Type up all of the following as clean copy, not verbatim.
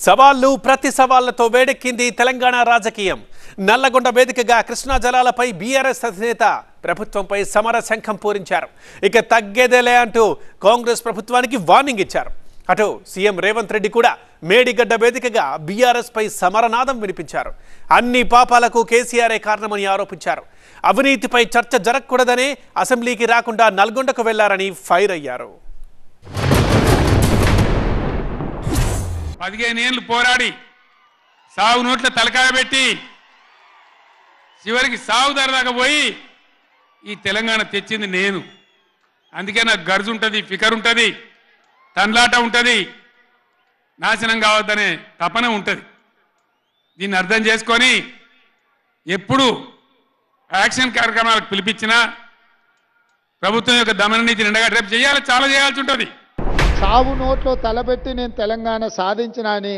సవాళ్లు ప్రతి సవాళ్లతో వేడెక్కింది తెలంగాణ రాజకీయం. నల్లగొండ వేదికగా కృష్ణా జలాలపై బీఆర్ఎస్ అధినేత ప్రభుత్వంపై సమర శంఖం పూరించారు. ఇక తగ్గేదేలే అంటూ కాంగ్రెస్ ప్రభుత్వానికి వార్నింగ్ ఇచ్చారు. అటు సీఎం రేవంత్ రెడ్డి కూడా మేడిగడ్డ వేదికగా బీఆర్ఎస్ పై సమరనాదం వినిపించారు. అన్ని పాపాలకు కేసీఆరే కారణమని ఆరోపించారు. అవినీతిపై చర్చ జరగకూడదనే అసెంబ్లీకి రాకుండా నల్గొండకు వెళ్లారని ఫైర్ అయ్యారు. 15 ఏళ్ళు పోరాడి సాగు నోట్ల తలకాయ పెట్టి చివరికి సాగు దాకా పోయి ఈ తెలంగాణ తెచ్చింది నేను. అందుకే నాకు గర్జు ఉంటుంది, ఫికర్ ఉంటుంది, తండ్లాట ఉంటుంది, నాశనం కావద్దనే తపన ఉంటుంది. దీన్ని అర్థం చేసుకొని ఎప్పుడు యాక్షన్ కార్యక్రమాలకు పిలిపించినా ప్రభుత్వం యొక్క దమన నీతిని ఎండగా రేపు చేయాలి, చాలా చేయాల్సి ఉంటుంది. సాగు నోట్లో తలబెట్టి నేను తెలంగాణ సాధించిన అని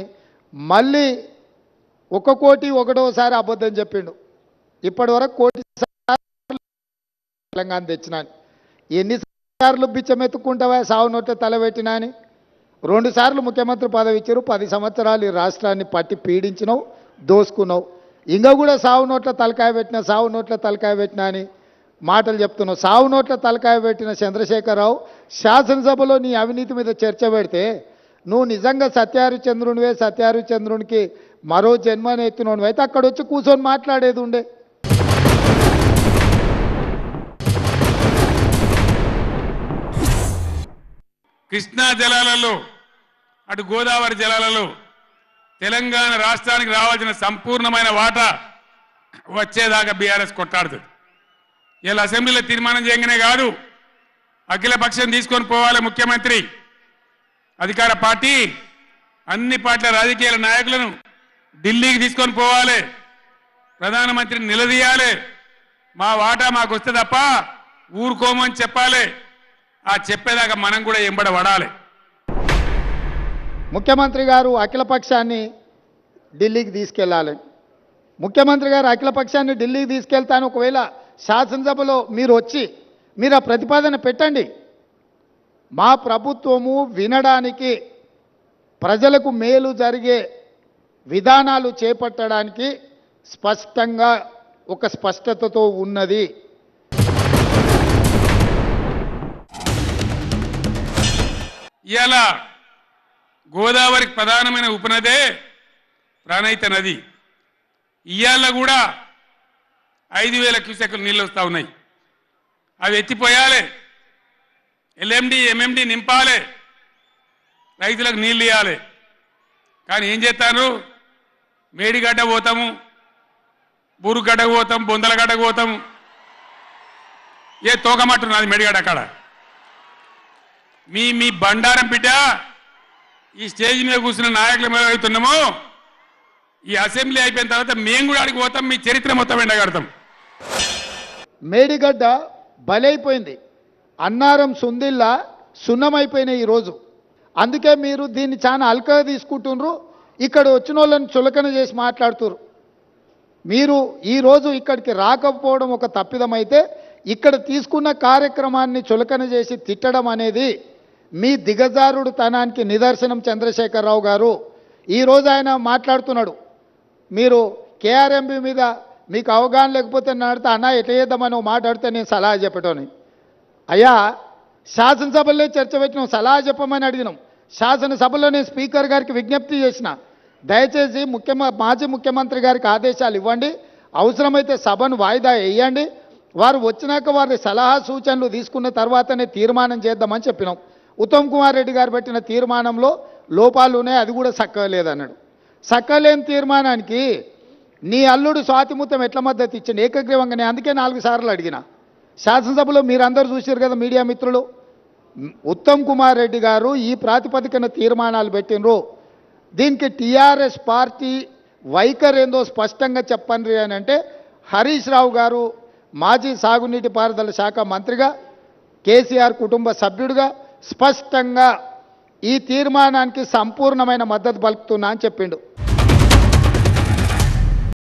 మళ్ళీ 1 కోటి 1వసారి అబద్ధం చెప్పిండు. ఇప్పటి వరకు 1 కోటి తెలంగాణ తెచ్చినాను. ఎన్నిసార్లు బిచ్చమెత్తుకుంటావా సాగు నోట్లో తలబెట్టినా అని? 2 సార్లు ముఖ్యమంత్రి పదవి ఇచ్చారు. 10 సంవత్సరాలు ఈ రాష్ట్రాన్ని పట్టి పీడించినావు, దోసుకున్నావు. ఇంకా కూడా సాగు నోట్ల తలకాయ పెట్టినా, సాగు నోట్ల తలకాయ పెట్టినా అని మాటలు చెప్తున్నావు. సాగు నోట్ల తలకాయ పెట్టిన చంద్రశేఖరరావు శాసనసభలో నీ అవినీతి మీద చర్చ పెడితే నువ్వు నిజంగా సత్యహరిచంద్రునివే, సత్యహరిచంద్రునికి మరో జన్మని ఎత్తినోడు అయితే అక్కడ వచ్చి కూర్చొని మాట్లాడేది ఉండే. కృష్ణా జలాలలో అటు గోదావరి జలాలలో తెలంగాణ రాష్ట్రానికి రావాల్సిన సంపూర్ణమైన వాటా వచ్చేదాకా బీఆర్ఎస్ కొట్టాడుతుంది. ఇలా అసెంబ్లీలో తీర్మానం చేయగానే కాదు, అఖిల పక్షం తీసుకొని పోవాలి ముఖ్యమంత్రి. అధికార పార్టీ అన్ని పార్టీల రాజకీయాల నాయకులను ఢిల్లీకి తీసుకొని పోవాలి, ప్రధానమంత్రిని నిలదీయాలి. మా వాటా మాకు వస్తే తప్ప ఊరుకోమని చెప్పాలి. ఆ చెప్పేదాకా మనం కూడా ఎంబడబడాలి. ముఖ్యమంత్రి గారు అఖిలపక్షాన్ని ఢిల్లీకి తీసుకెళ్ళాలి. ముఖ్యమంత్రి గారు అఖిలపక్షాన్ని ఢిల్లీకి తీసుకెళ్తాను. ఒకవేళ శాసనసభలో మీరు వచ్చి మీరు ఆ ప్రతిపాదన పెట్టండి. మా ప్రభుత్వము వినడానికి, ప్రజలకు మేలు జరిగే విధానాలు చేపట్టడానికి స్పష్టంగా ఒక స్పష్టతతో ఉన్నది. ఇవాళ గోదావరికి ప్రధానమైన ఉపనదే ప్రణయిత నది. ఇవాళ కూడా 5000 క్యూసెక్లు నీళ్ళు వస్తూ ఉన్నాయి. అవి ఎత్తిపోయాలి, ఎల్ఎండి ఎంఎండి నింపాలి, రైతులకు నీళ్ళు ఇవ్వాలి. కానీ ఏం చేస్తారు? మేడిగడ్డ పోతాము, బూరుగడ్డకు పోతాం, బొందలగడ్డకు పోతాము. ఏ తోకమట్టున్నది మేడిగడ్డ అక్కడ. మీ బండారం బిడ్డ ఈ స్టేజ్ మీద కూర్చున్న నాయకులు ఏమవుతున్నామో ఈ అసెంబ్లీ అయిపోయిన తర్వాత మేము కూడా అడిగి పోతాం, మీ చరిత్ర మొత్తం ఎండగడతాం. మేడిగడ్డ బలైపోయింది, అన్నారం సుందిల్లా సున్నమైపోయినాయి ఈరోజు. అందుకే మీరు దీన్ని చాలా అల్కగా తీసుకుంటున్నారు. ఇక్కడ వచ్చిన వాళ్ళని చులకన చేసి మాట్లాడుతున్నారు. మీరు ఈరోజు ఇక్కడికి రాకపోవడం ఒక తప్పిదమైతే ఇక్కడ తీసుకున్న కార్యక్రమాన్ని చులకన చేసి తిట్టడం అనేది మీ దిగజారుడు తనానికి నిదర్శనం. చంద్రశేఖరరావు గారు ఈరోజు ఆయన మాట్లాడుతున్నాడు, మీరు కేఆర్ఎంబి మీద మీకు అవగాహన లేకపోతే నడితే అన్నా ఎట్లా చేద్దామని మాట్లాడితే నేను సలహా చెప్పటోని. అయ్యా, శాసనసభలో చర్చ పెట్టినాం, సలహా చెప్పమని అడిగినాం. శాసనసభలో నేను స్పీకర్ గారికి విజ్ఞప్తి చేసిన, దయచేసి మాజీ ముఖ్యమంత్రి గారికి ఆదేశాలు ఇవ్వండి, అవసరమైతే సభను వాయిదా వేయండి, వారు వచ్చినాక వారి సలహా సూచనలు తీసుకున్న తర్వాతనే తీర్మానం చేద్దామని చెప్పినాం. ఉత్తమ్ కుమార్ రెడ్డి గారు పెట్టిన తీర్మానంలో లోపాలు ఉన్నాయి, అది కూడా సక్కలేదన్నాడు. సక్కలేని తీర్మానానికి నీ అల్లుడు స్వాతిముత్యం ఎట్లా మద్దతు ఇచ్చింది ఏకగ్రీవంగానే? అందుకే 4 సార్లు అడిగిన. శాసనసభలో మీరందరూ చూశారు కదా మీడియా మిత్రులు. ఉత్తమ్ కుమార్ రెడ్డి గారు ఈ ప్రాతిపదికన తీర్మానాలు పెట్టినరు. దీనికి టీఆర్ఎస్ పార్టీ వైఖరి ఏందో స్పష్టంగా చెప్పండి అని అంటే హరీష్ రావు గారు మాజీ సాగునీటి పారుదల శాఖ మంత్రిగా, కేసీఆర్ కుటుంబ సభ్యుడిగా స్పష్టంగా ఈ తీర్మానానికి సంపూర్ణమైన మద్దతు పలుకుతున్నా అని చెప్పిండు.